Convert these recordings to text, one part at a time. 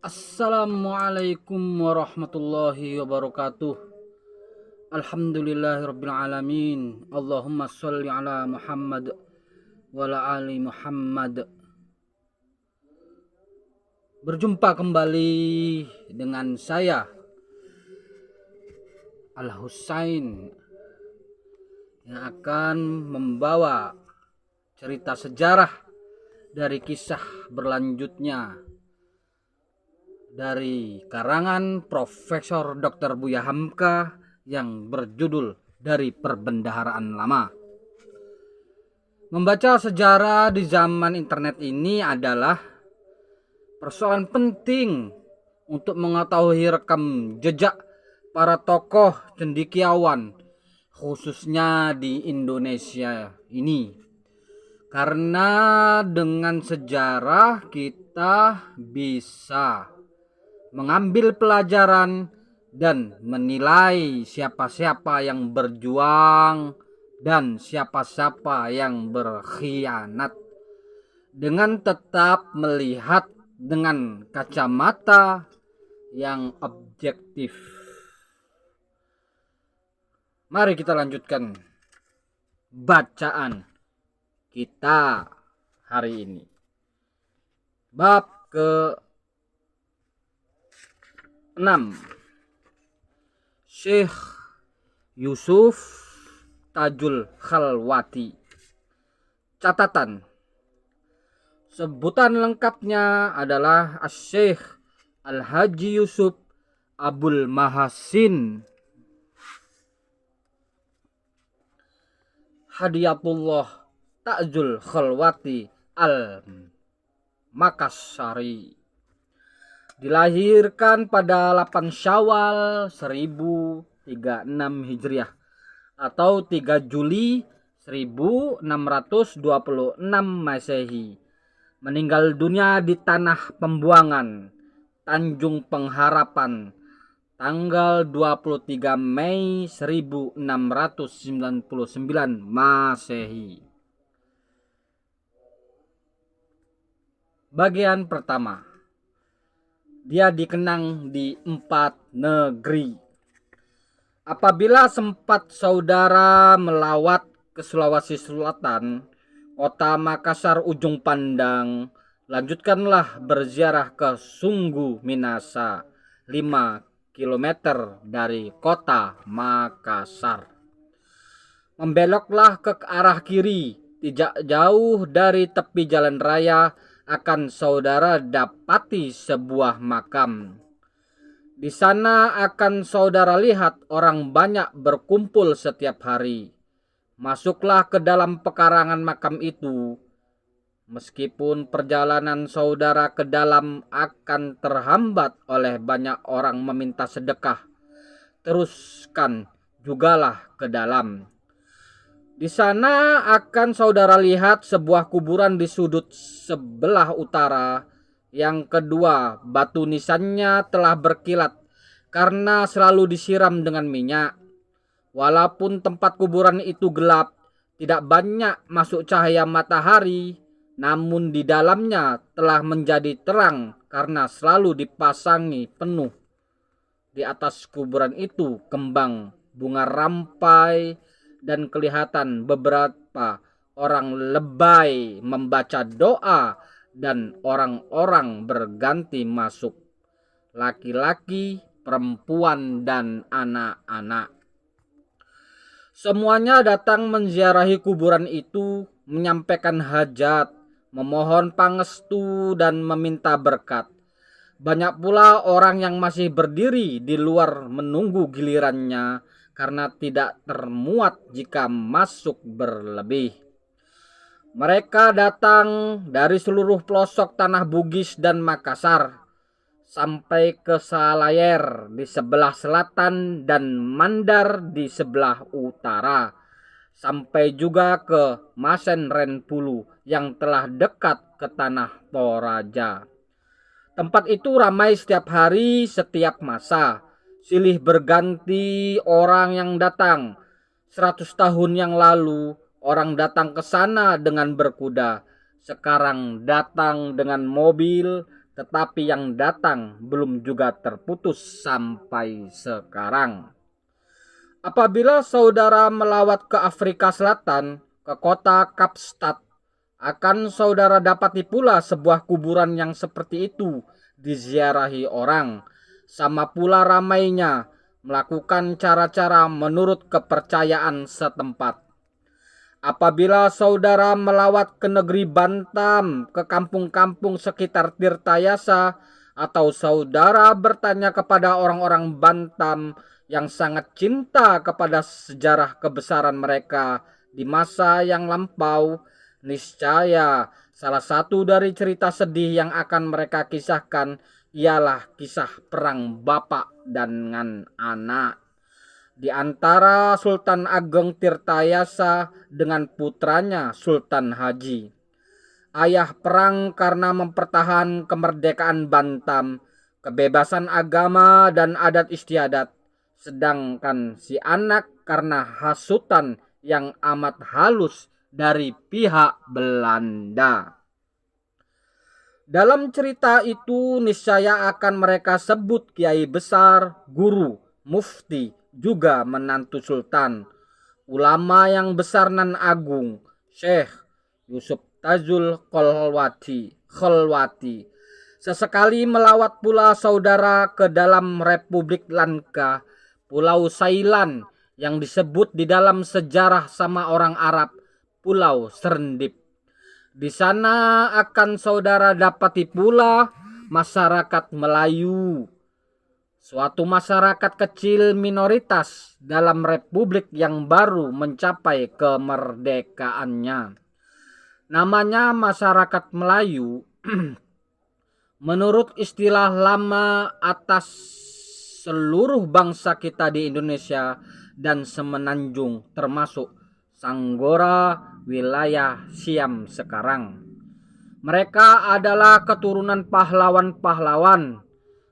Assalamualaikum warahmatullahi wabarakatuh. Alhamdulillahirabbil alamin. Allahumma sholli ala Muhammad wa ala ali Muhammad. Berjumpa kembali dengan saya Al Husain yang akan membawa cerita sejarah dari kisah berlanjutnya dari karangan Profesor Dr. Buya Hamka yang berjudul Dari Perbendaharaan Lama. Membaca sejarah di zaman internet ini adalah persoalan penting untuk mengetahui rekam jejak para tokoh cendekiawan khususnya di Indonesia ini. Karena dengan sejarah kita bisa mengambil pelajaran dan menilai siapa-siapa yang berjuang dan siapa-siapa yang berkhianat dengan tetap melihat dengan kacamata yang objektif. Mari kita lanjutkan bacaan kita hari ini. Bab ke 6. Syekh Yusuf Tajul Khalwati. Catatan: sebutan lengkapnya adalah Syekh Al-Haji Yusuf Abul Mahasin Hadiyatullah Tajul Khalwati Al-Makassari. Dilahirkan pada 8 Syawal 1036 Hijriah atau 3 Juli 1626 Masehi. Meninggal dunia di Tanah Pembuangan, Tanjung Pengharapan, tanggal 23 Mei 1699 Masehi. Bagian pertama. Dia dikenang di 4 negeri. Apabila sempat saudara melawat ke Sulawesi Selatan, kota Makassar ujung pandang, lanjutkanlah berziarah ke Sunggu Minasa, 5 km dari kota Makassar. Membeloklah ke arah kiri, tidak jauh dari tepi jalan raya akan saudara dapati sebuah makam. Di sana akan saudara lihat orang banyak berkumpul setiap hari. Masuklah ke dalam pekarangan makam itu. Meskipun perjalanan saudara ke dalam akan terhambat oleh banyak orang meminta sedekah, teruskan jugalah ke dalam. Di sana akan saudara lihat sebuah kuburan di sudut sebelah utara. Yang kedua, batu nisannya telah berkilat karena selalu disiram dengan minyak. Walaupun tempat kuburan itu gelap, tidak banyak masuk cahaya matahari, namun di dalamnya telah menjadi terang karena selalu dipasangi penuh. Di atas kuburan itu kembang bunga rampai dan kelihatan beberapa orang lebay membaca doa dan orang-orang berganti masuk, laki-laki, perempuan, dan anak-anak. Semuanya datang menziarahi kuburan itu, menyampaikan hajat, memohon pangestu, dan meminta berkat. Banyak pula orang yang masih berdiri di luar menunggu gilirannya karena tidak termuat jika masuk berlebih. Mereka datang dari seluruh pelosok tanah Bugis dan Makassar sampai ke Salayer di sebelah selatan dan Mandar di sebelah utara, sampai juga ke Masen Renpulu yang telah dekat ke tanah Toraja. Tempat itu ramai setiap hari, setiap masa. Silih berganti orang yang datang. 100 tahun yang lalu, orang datang ke sana dengan berkuda. Sekarang datang dengan mobil, tetapi yang datang belum juga terputus sampai sekarang. Apabila saudara melawat ke Afrika Selatan, ke kota Kapstad, akan saudara dapati pula sebuah kuburan yang seperti itu diziarahi orang. Sama pula ramainya melakukan cara-cara menurut kepercayaan setempat. Apabila saudara melawat ke negeri Bantam, ke kampung-kampung sekitar Tirtayasa, atau saudara bertanya kepada orang-orang Bantam yang sangat cinta kepada sejarah kebesaran mereka di masa yang lampau, niscaya salah satu dari cerita sedih yang akan mereka kisahkan ialah kisah perang bapak dengan anak di antara Sultan Ageng Tirtayasa dengan putranya Sultan Haji. Ayah perang karena mempertahankan kemerdekaan Bantam, kebebasan agama dan adat istiadat, sedangkan si anak karena hasutan yang amat halus dari pihak Belanda. Dalam cerita itu niscaya akan mereka sebut kiai besar, guru, mufti, juga menantu sultan, ulama yang besar nan agung, Syekh Yusuf Tazul Kholwati. Sesekali melawat pula saudara ke dalam Republik Lanka, Pulau Sailan yang disebut di dalam sejarah sama orang Arab Pulau Serendip. Di sana akan saudara dapati pula masyarakat Melayu, suatu masyarakat kecil minoritas dalam republik yang baru mencapai kemerdekaannya. Namanya masyarakat Melayu menurut istilah lama atas seluruh bangsa kita di Indonesia dan semenanjung termasuk Sanggora wilayah Siam sekarang. Mereka adalah keturunan pahlawan-pahlawan,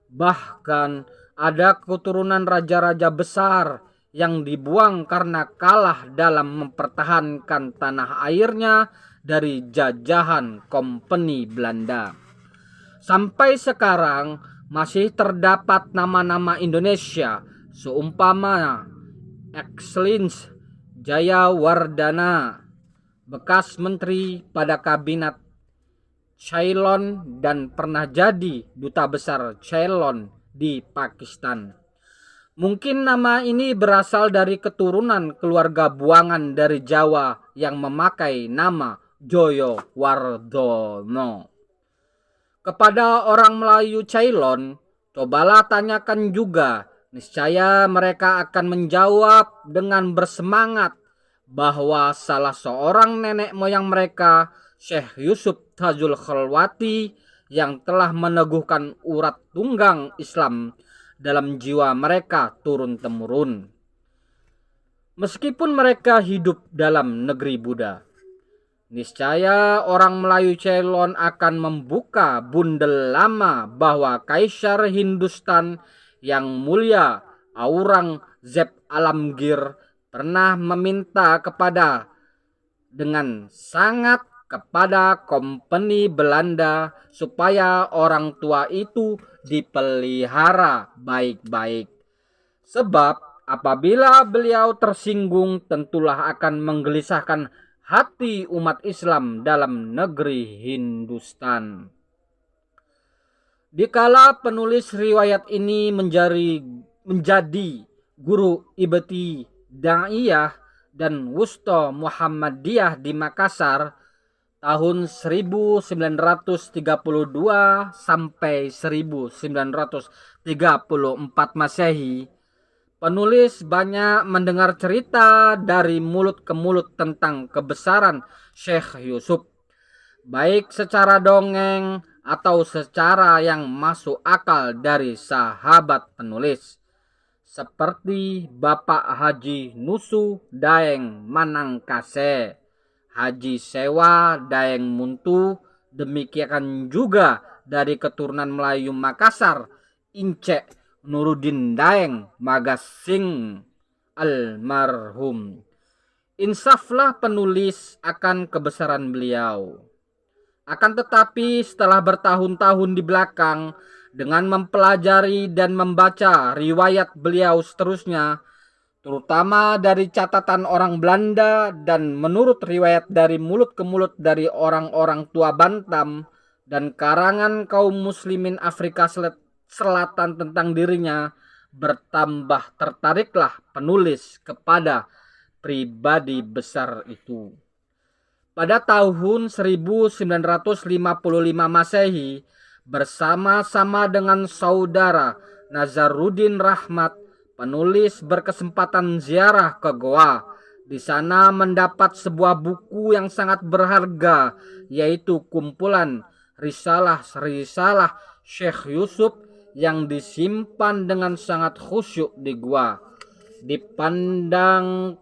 bahkan ada keturunan raja-raja besar yang dibuang karena kalah dalam mempertahankan tanah airnya dari jajahan kompeni Belanda. Sampai sekarang masih terdapat nama-nama Indonesia seumpama Excellence Jayawardana, bekas menteri pada kabinet Ceylon dan pernah jadi duta besar Ceylon di Pakistan. Mungkin nama ini berasal dari keturunan keluarga buangan dari Jawa yang memakai nama Joyowardono. Kepada orang Melayu Ceylon, cobalah tanyakan juga, niscaya mereka akan menjawab dengan bersemangat bahwa salah seorang nenek moyang mereka, Syekh Yusuf Tazul Kholwati, yang telah meneguhkan urat tunggang Islam dalam jiwa mereka turun-temurun. Meskipun mereka hidup dalam negeri Buddha, niscaya orang Melayu Ceylon akan membuka bundel lama bahwa Kaisar Hindustan yang mulia Aurangzeb Alamgir pernah meminta dengan sangat kepada kompeni Belanda supaya orang tua itu dipelihara baik-baik. Sebab apabila beliau tersinggung tentulah akan menggelisahkan hati umat Islam dalam negeri Hindustan. Dikala penulis riwayat ini menjadi guru ibti Da'iyah dan Wusto Muhammadiyah di Makassar tahun 1932 sampai 1934 Masehi, penulis banyak mendengar cerita dari mulut ke mulut tentang kebesaran Syekh Yusuf, baik secara dongeng atau secara yang masuk akal dari sahabat penulis, seperti Bapak Haji Nusu Daeng Manangkase, Haji Sewa Daeng Muntu, demikian juga dari keturunan Melayu Makassar, Incek Nuruddin Daeng Magasing almarhum. Insaflah penulis akan kebesaran beliau. Akan tetapi setelah bertahun-tahun di belakang, dengan mempelajari dan membaca riwayat beliau seterusnya, terutama dari catatan orang Belanda dan menurut riwayat dari mulut ke mulut dari orang-orang tua Bantam dan karangan kaum muslimin Afrika Selatan tentang dirinya, bertambah tertariklah penulis kepada pribadi besar itu. Pada tahun 1955 Masehi, bersama-sama dengan saudara Nazaruddin Rahmat, penulis berkesempatan ziarah ke Goa. Di sana mendapat sebuah buku yang sangat berharga, yaitu kumpulan risalah-risalah Syekh Yusuf yang disimpan dengan sangat khusyuk di gua. Dipandang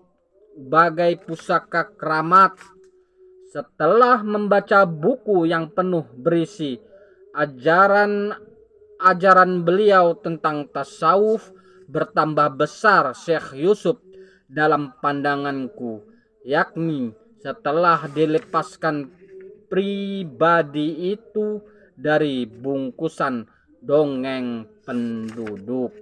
bagai pusaka keramat. Setelah membaca buku yang penuh berisi ajaran beliau tentang tasawuf, bertambah besar Syekh Yusuf dalam pandanganku, yakni setelah dilepaskan pribadi itu dari bungkusan dongeng penduduk.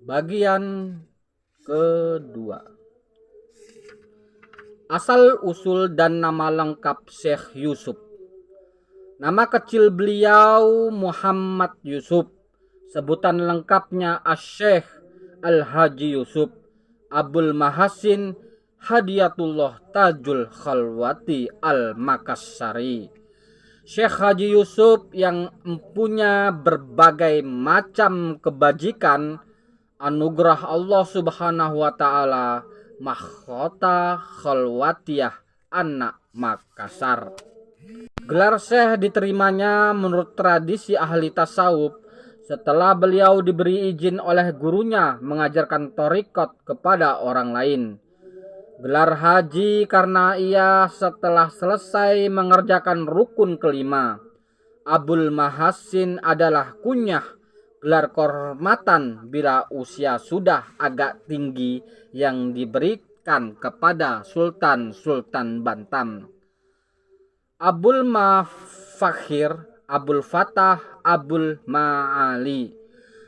Bagian kedua. Asal usul dan nama lengkap Syekh Yusuf. Nama kecil beliau Muhammad Yusuf. Sebutan lengkapnya Asy-Syaikh Al-Haji Yusuf Abul Mahasin Hadiyatullah Tajul Khalwati Al-Makassari. Syekh Haji Yusuf yang mempunyai berbagai macam kebajikan, anugerah Allah Subhanahu wa taala, mahkota khalwatiyah anak Makassar. Gelar Syekh diterimanya menurut tradisi ahli tasawuf setelah beliau diberi izin oleh gurunya mengajarkan thariqat kepada orang lain. Gelar haji karena ia setelah selesai mengerjakan rukun kelima. Abul Mahasin adalah kunyah, gelar kehormatan bila usia sudah agak tinggi yang diberikan kepada Sultan-Sultan Bantam. Abul Mafakhir, Abul Fatah, Abul Ma'ali.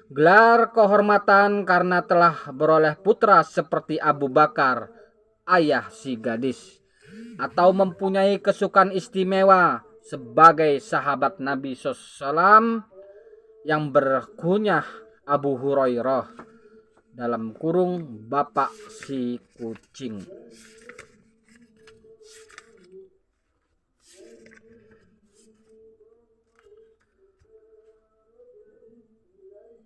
Gelar kehormatan karena telah beroleh putra seperti Abu Bakar, ayah si gadis, atau mempunyai kesukaan istimewa sebagai sahabat Nabi SAW yang berkunyah Abu Hurairah dalam kurung bapak si kucing.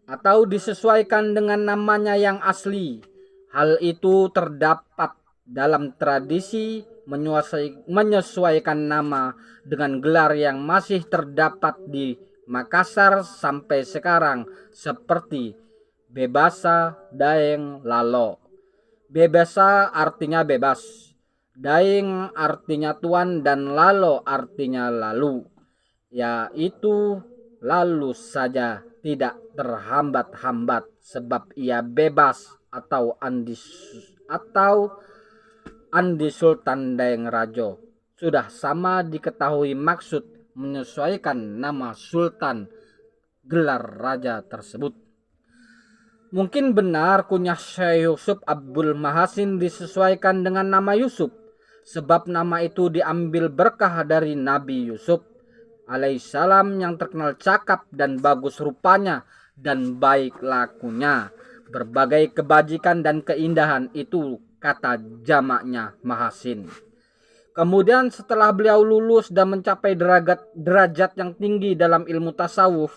Atau disesuaikan dengan namanya yang asli. Hal itu terdapat dalam tradisi menyesuaikan nama dengan gelar yang masih terdapat di Makassar sampai sekarang, seperti Bebasa Daeng Lalo. Bebasa artinya bebas, Daeng artinya tuan, dan Lalo artinya lalu, yaitu lalu saja, tidak terhambat-hambat, sebab ia bebas, atau Andi Sultan Daeng Rajo. Sudah sama diketahui maksud menyesuaikan nama sultan gelar raja tersebut. Mungkin benar kunyah Syekh Yusuf Abdul Mahasin disesuaikan dengan nama Yusuf, sebab nama itu diambil berkah dari Nabi Yusuf alaihissalam yang terkenal cakap dan bagus rupanya dan baik lakunya. Berbagai kebajikan dan keindahan, itu kata jamaknya Mahasin. Kemudian setelah beliau lulus dan mencapai derajat yang tinggi dalam ilmu tasawuf,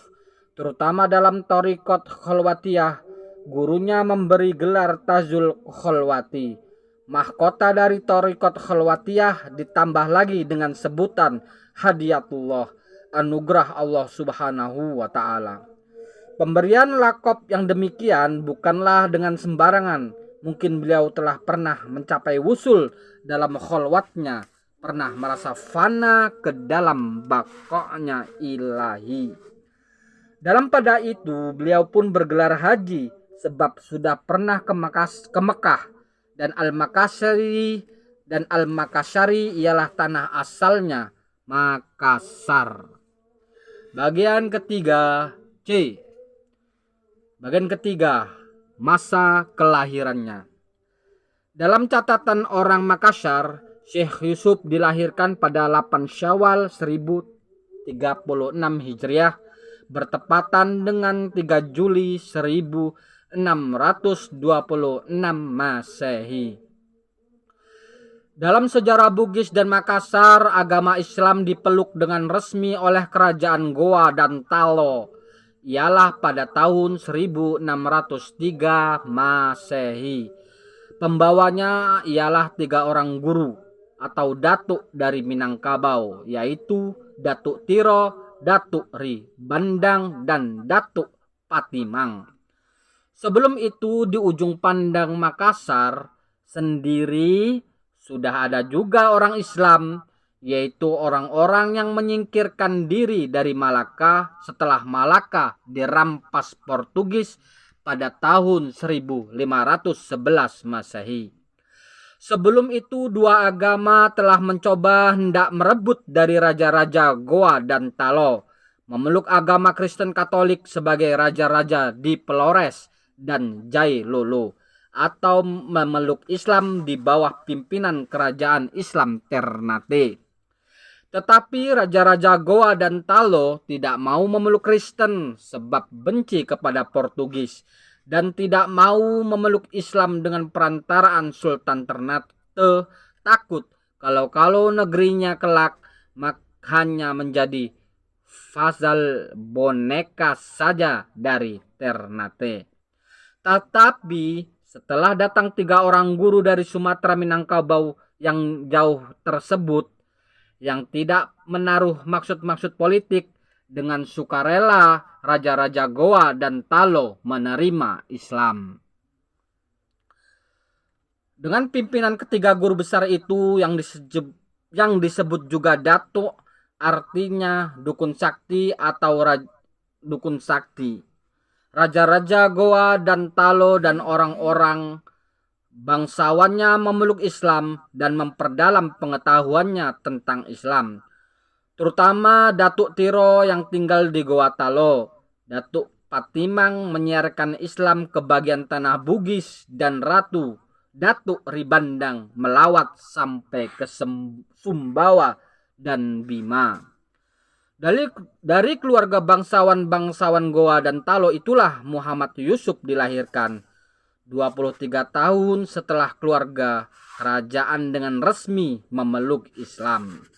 terutama dalam thariqat khalwatiyah, gurunya memberi gelar Tajul Khalwati. Mahkota dari thariqat khalwatiyah ditambah lagi dengan sebutan Hadiyatullah, anugerah Allah Subhanahu wa taala. Pemberian lakop yang demikian bukanlah dengan sembarangan. Mungkin beliau telah pernah mencapai wusul dalam khalwatnya, pernah merasa fana ke dalam bakoknya ilahi. Dalam pada itu beliau pun bergelar haji, sebab sudah pernah ke Mekah dan Al-Makassari ialah tanah asalnya Makassar. Bagian ketiga C. Bagian ketiga, masa kelahirannya. Dalam catatan orang Makassar, Syekh Yusuf dilahirkan pada 8 Syawal 1036 Hijriah bertepatan dengan 3 Juli 1626 Masehi. Dalam sejarah Bugis dan Makassar, agama Islam dipeluk dengan resmi oleh kerajaan Goa dan Talo ialah pada tahun 1603 Masehi. Pembawanya ialah 3 orang guru atau datuk dari Minangkabau, yaitu Datuk Tiro, Datuk Ri Bandang, dan Datuk Patimang. Sebelum itu di ujung pandang Makassar sendiri sudah ada juga orang Islam, yaitu orang-orang yang menyingkirkan diri dari Malaka setelah Malaka dirampas Portugis pada tahun 1511 Masehi. Sebelum itu dua agama telah mencoba hendak merebut dari raja-raja Goa dan Talo, memeluk agama Kristen Katolik sebagai raja-raja di Pelores dan Jailolo, atau memeluk Islam di bawah pimpinan kerajaan Islam Ternate. Tetapi raja-raja Goa dan Talo tidak mau memeluk Kristen sebab benci kepada Portugis dan tidak mau memeluk Islam dengan perantaraan Sultan Ternate, takut kalau negerinya kelak hanya menjadi fasal boneka saja dari Ternate. Tetapi setelah datang 3 orang guru dari Sumatera Minangkabau yang jauh tersebut, yang tidak menaruh maksud-maksud politik, dengan sukarela raja-raja Goa dan Talo menerima Islam. Dengan pimpinan ketiga guru besar itu yang disebut juga Datuk, artinya dukun sakti atau dukun sakti. Raja-raja Goa dan Talo dan orang-orang bangsawannya memeluk Islam dan memperdalam pengetahuannya tentang Islam. Terutama Datuk Tiro yang tinggal di Goa Talo. Datuk Patimang menyiarkan Islam ke bagian tanah Bugis dan Ratu Datuk Ribandang melawat sampai ke Sumbawa dan Bima. Dari keluarga bangsawan Goa dan Talo itulah Muhammad Yusuf dilahirkan 23 tahun setelah keluarga kerajaan dengan resmi memeluk Islam.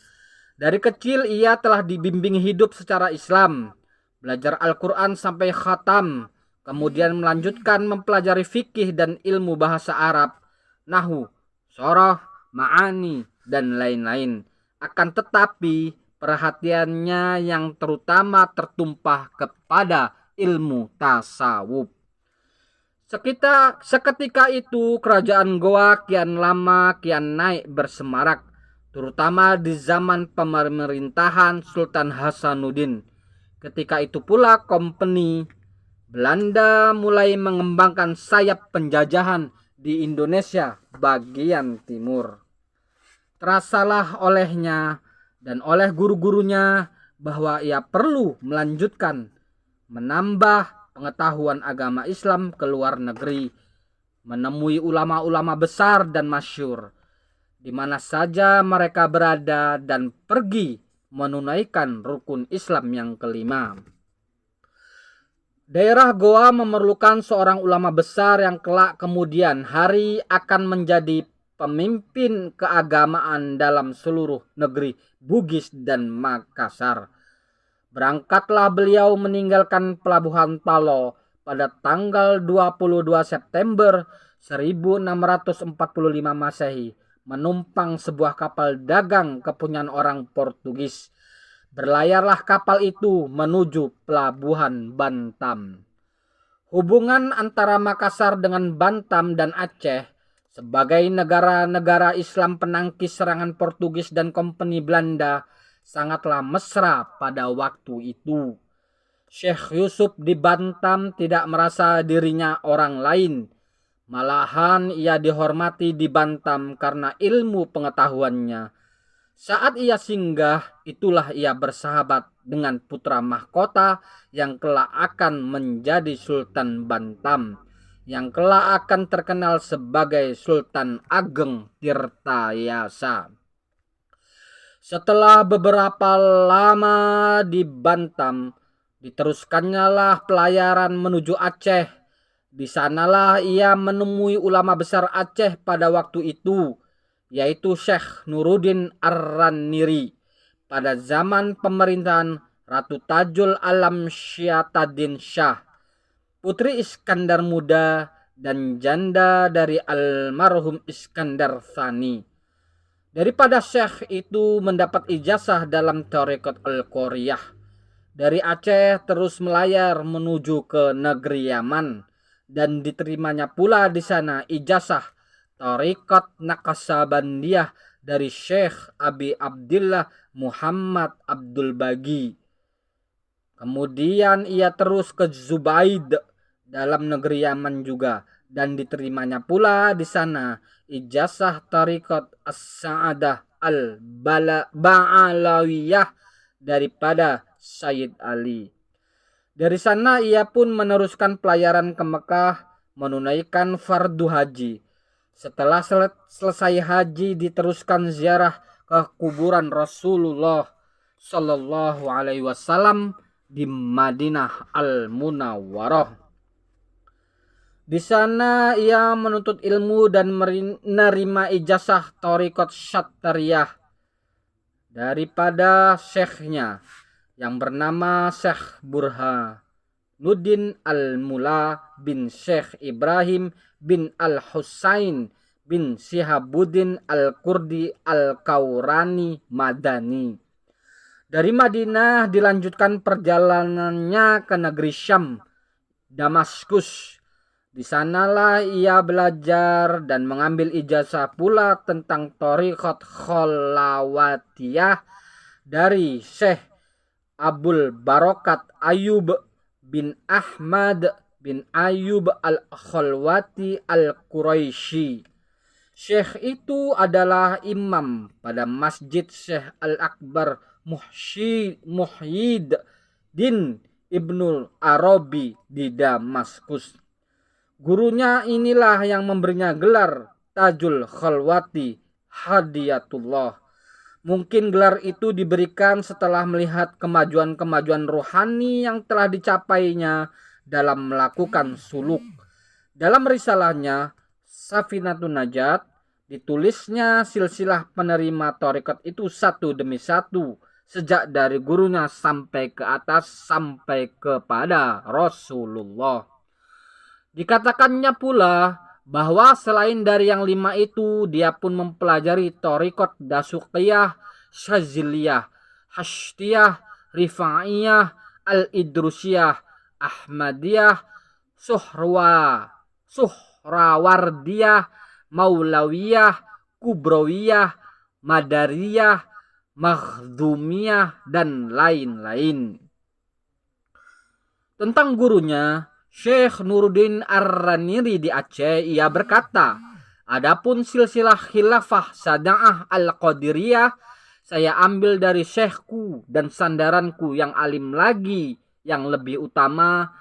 Dari kecil ia telah dibimbing hidup secara Islam, belajar Al-Quran sampai khatam, kemudian melanjutkan mempelajari fikih dan ilmu bahasa Arab, nahwu, soroh, ma'ani, dan lain-lain. Akan tetapi perhatiannya yang terutama tertumpah kepada ilmu tasawuf. Seketika itu kerajaan Goa kian lama kian naik bersemarak, terutama di zaman pemerintahan Sultan Hasanuddin. Ketika itu pula kompeni Belanda mulai mengembangkan sayap penjajahan di Indonesia bagian timur. Terasalah olehnya dan oleh guru-gurunya bahwa ia perlu melanjutkan menambah pengetahuan agama Islam ke luar negeri, menemui ulama-ulama besar dan masyhur di mana saja mereka berada dan pergi menunaikan rukun Islam yang kelima. Daerah Goa memerlukan seorang ulama besar yang kelak kemudian hari akan menjadi pemimpin keagamaan dalam seluruh negeri Bugis dan Makassar. Berangkatlah beliau meninggalkan pelabuhan Talo pada tanggal 22 September 1645 Masehi, menumpang sebuah kapal dagang kepunyaan orang Portugis. Berlayarlah kapal itu menuju pelabuhan Bantam. Hubungan antara Makassar dengan Bantam dan Aceh sebagai negara-negara Islam penangkis serangan Portugis dan kompeni Belanda sangatlah mesra pada waktu itu. Syekh Yusuf di Bantam tidak merasa dirinya orang lain, Malahan ia dihormati di Bantam karena ilmu pengetahuannya. Saat ia singgah, itulah ia bersahabat dengan putra mahkota yang kelak akan menjadi Sultan Bantam, yang kelak akan terkenal sebagai Sultan Ageng Tirtayasa. Setelah beberapa lama di Bantam, diteruskannya lah pelayaran menuju Aceh. Di sanalah ia menemui ulama besar Aceh pada waktu itu, yaitu Syekh Nuruddin Ar-Raniri pada zaman pemerintahan Ratu Tajul Alam Syiatadin Shah, putri Iskandar Muda dan janda dari almarhum Iskandar Tsani. Daripada Syekh itu mendapat ijazah dalam Thariqat Al-Qoriyah. Dari Aceh terus melayar menuju ke negeri Yaman dan diterimanya pula di sana ijazah Thariqat Naqsabandiyah dari Syekh Abi Abdillah Muhammad Abdul Bagi. Kemudian ia terus ke Zubaid dalam negeri Yaman juga dan diterimanya pula di sana ijazah Thariqat As-Sa'adah Al-Ba'alawiyah daripada Sayyid Ali. Dari sana ia pun meneruskan pelayaran ke Mekah menunaikan fardu haji. Setelah selesai haji diteruskan ziarah ke kuburan Rasulullah Sallallahu Alaihi Wasallam di Madinah Al-Munawwarah. Di sana ia menuntut ilmu dan menerima ijazah Thariqat Syattariyah daripada syekhnya yang bernama Syekh Burhanuddin Al-Mula bin Syekh Ibrahim bin Al-Husain bin Sihabuddin Al-Kurdi Al-Kaurani Madani. Dari Madinah dilanjutkan perjalanannya ke negeri Syam, Damaskus. Di sanalah ia belajar dan mengambil ijazah pula tentang Thariqat Khalawatiyah dari Syekh Abul Barokat Ayub bin Ahmad bin Ayub Al-Khalwati Al-Quraisy. Syekh itu adalah imam pada Masjid Syekh Al-Akbar Muhyiddin Ibnul Arabi di Damaskus. Gurunya inilah yang memberinya gelar Tajul Khalwati Hadiyatullah. Mungkin gelar itu diberikan setelah melihat kemajuan-kemajuan rohani yang telah dicapainya dalam melakukan suluk. Dalam risalahnya Safinatun Najat ditulisnya silsilah penerima thariqat itu satu demi satu, sejak dari gurunya sampai ke atas sampai kepada Rasulullah. Dikatakannya pula bahwa selain dari yang 5 itu, dia pun mempelajari thariqat Dasuqiyah, Syaziliyah, Hashtiyah, Rifa'iyah, Al-Idrusiyah, Ahmadiyah, Suhrawardiyah, Maulawiyah, Kubrawiyah, Madariyah, Makhdumiyah, dan lain-lain. Tentang gurunya Syekh Nuruddin Ar-Raniri di Aceh, ia berkata, adapun silsilah khilafah Sada'ah Al-Qadiriyah saya ambil dari syekhku dan sandaranku yang alim lagi, yang lebih utama,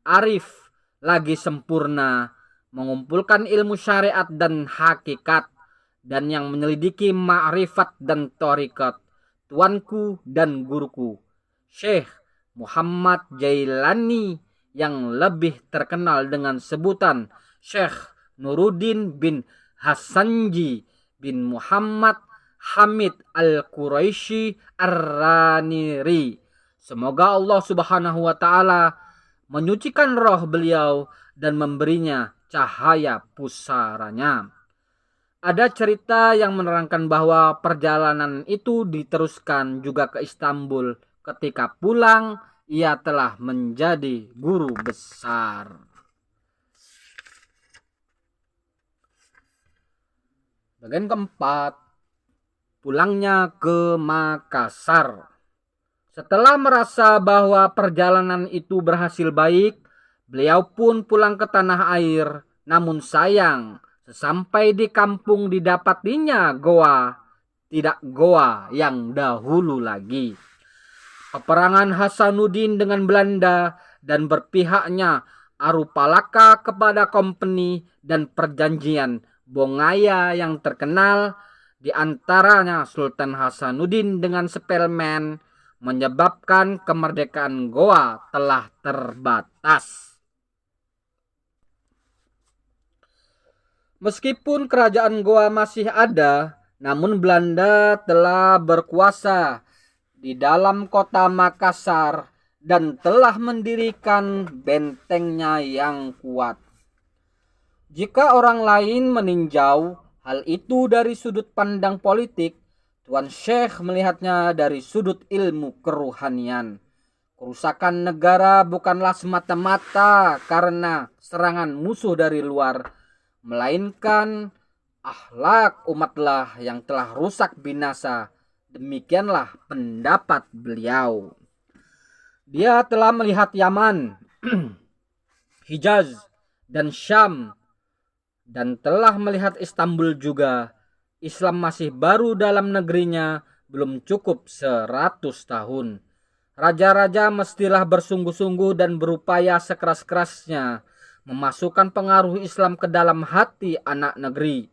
arif lagi sempurna, mengumpulkan ilmu syariat dan hakikat, dan yang menyelidiki ma'rifat dan thariqat, tuanku dan guruku Syekh Muhammad Jailani, yang lebih terkenal dengan sebutan Syekh Nuruddin bin Hasanji bin Muhammad Hamid Al-Quraisy Ar-Raniri. Semoga Allah Subhanahu wa taala menyucikan roh beliau dan memberinya cahaya pusaranya. Ada cerita yang menerangkan bahwa perjalanan itu diteruskan juga ke Istanbul. Ketika pulang, ia telah menjadi guru besar. Bagian keempat, pulangnya ke Makassar. Setelah merasa bahwa perjalanan itu berhasil baik, beliau pun pulang ke tanah air Namun sayang, sesampai di kampung didapatinya goa, tidak goa yang dahulu lagi. Peperangan Hasanuddin dengan Belanda dan berpihaknya Arupalaka kepada company dan perjanjian Bongaya yang terkenal, di antaranya Sultan Hasanuddin dengan Spelman, menyebabkan kemerdekaan Goa telah terbatas. Meskipun kerajaan Goa masih ada, namun Belanda telah berkuasa di dalam kota Makassar dan telah mendirikan bentengnya yang kuat. Jika orang lain meninjau hal itu dari sudut pandang politik, Tuan Syekh melihatnya dari sudut ilmu keruhanian. Kerusakan negara bukanlah semata-mata karena serangan musuh dari luar, melainkan akhlak umatlah yang telah rusak binasa. Demikianlah pendapat beliau. Dia telah melihat Yaman, Hijaz, dan Syam, dan telah melihat Istanbul juga. Islam masih baru dalam negerinya, belum cukup 100 tahun. Raja-raja mestilah bersungguh-sungguh dan berupaya sekeras-kerasnya memasukkan pengaruh Islam ke dalam hati anak negeri.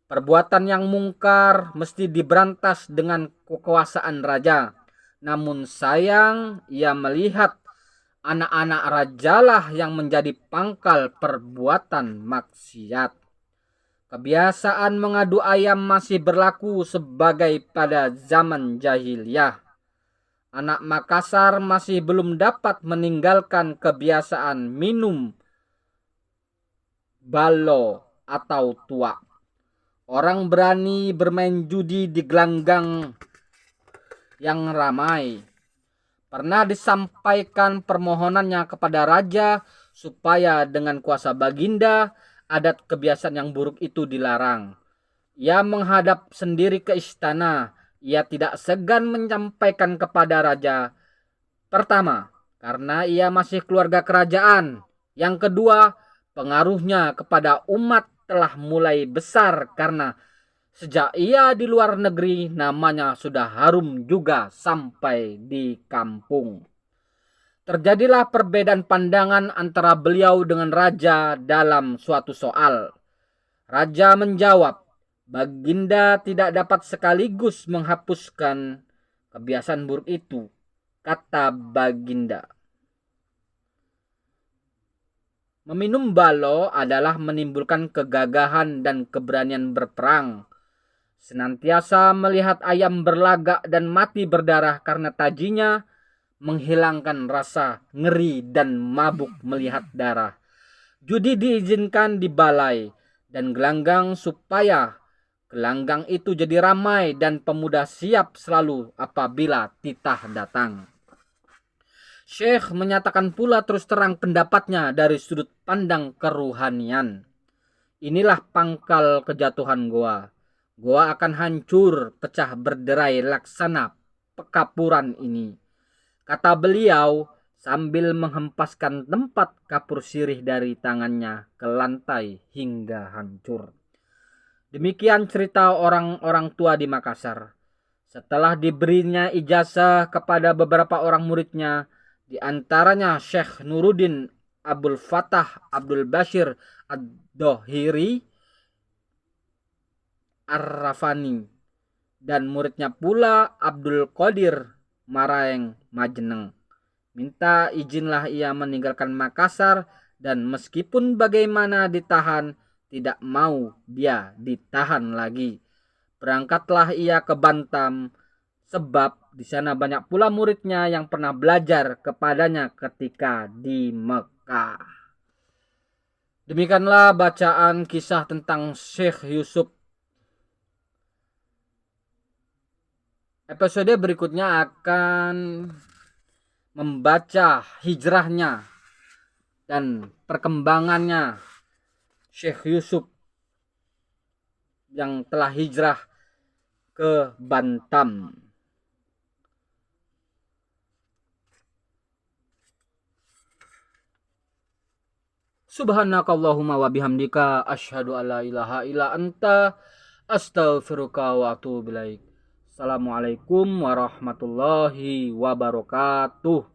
Perbuatan yang mungkar mesti diberantas dengan kekuasaan raja. Namun sayang, ia melihat anak-anak rajalah yang menjadi pangkal perbuatan maksiat. Kebiasaan mengadu ayam masih berlaku sebagai pada zaman jahiliyah. Anak Makassar masih belum dapat meninggalkan kebiasaan minum balo atau tuak. Orang berani bermain judi di gelanggang yang ramai. Pernah disampaikan permohonannya kepada raja supaya dengan kuasa baginda adat kebiasaan yang buruk itu dilarang. Ia menghadap sendiri ke istana. Ia tidak segan menyampaikan kepada raja. Pertama, karena ia masih keluarga kerajaan. Yang kedua, pengaruhnya kepada umat telah mulai besar karena sejak ia di luar negeri namanya sudah harum juga sampai di kampung. Terjadilah perbedaan pandangan antara beliau dengan raja dalam suatu soal. Raja menjawab, Baginda tidak dapat sekaligus menghapuskan kebiasaan buruk itu, kata Baginda. Meminum balo adalah menimbulkan kegagahan dan keberanian berperang. Senantiasa melihat ayam berlagak dan mati berdarah karena tajinya, menghilangkan rasa ngeri dan mabuk melihat darah. Judi diizinkan di balai dan gelanggang supaya gelanggang itu jadi ramai dan pemuda siap selalu apabila titah datang. Syekh menyatakan pula terus terang pendapatnya dari sudut pandang keruhanian. Inilah pangkal kejatuhan Goa. Goa akan hancur, pecah berderai laksana pekapuran ini, kata beliau sambil menghempaskan tempat kapur sirih dari tangannya ke lantai hingga hancur. Demikian cerita orang-orang tua di Makassar. Setelah diberinya ijazah kepada beberapa orang muridnya, di antaranya Syekh Nuruddin Abdul Fattah Abdul Bashir Ad-Dohiri Ar-Rafani, dan muridnya pula Abdul Qadir Maraeng Majeneng. Minta izinlah ia meninggalkan Makassar dan meskipun bagaimana ditahan, tidak mau dia ditahan lagi. Berangkatlah ia ke Bantam sebab di sana banyak pula muridnya yang pernah belajar kepadanya ketika di Mekah. Demikianlah bacaan kisah tentang Syekh Yusuf. Episode berikutnya akan membaca hijrahnya dan perkembangannya Syekh Yusuf yang telah hijrah ke Bantam. Subhanakallahumma wa bihamdika asyhadu alla ilaha illa anta astaghfiruka wa atubu ilaik. Assalamualaikum warahmatullahi wabarakatuh.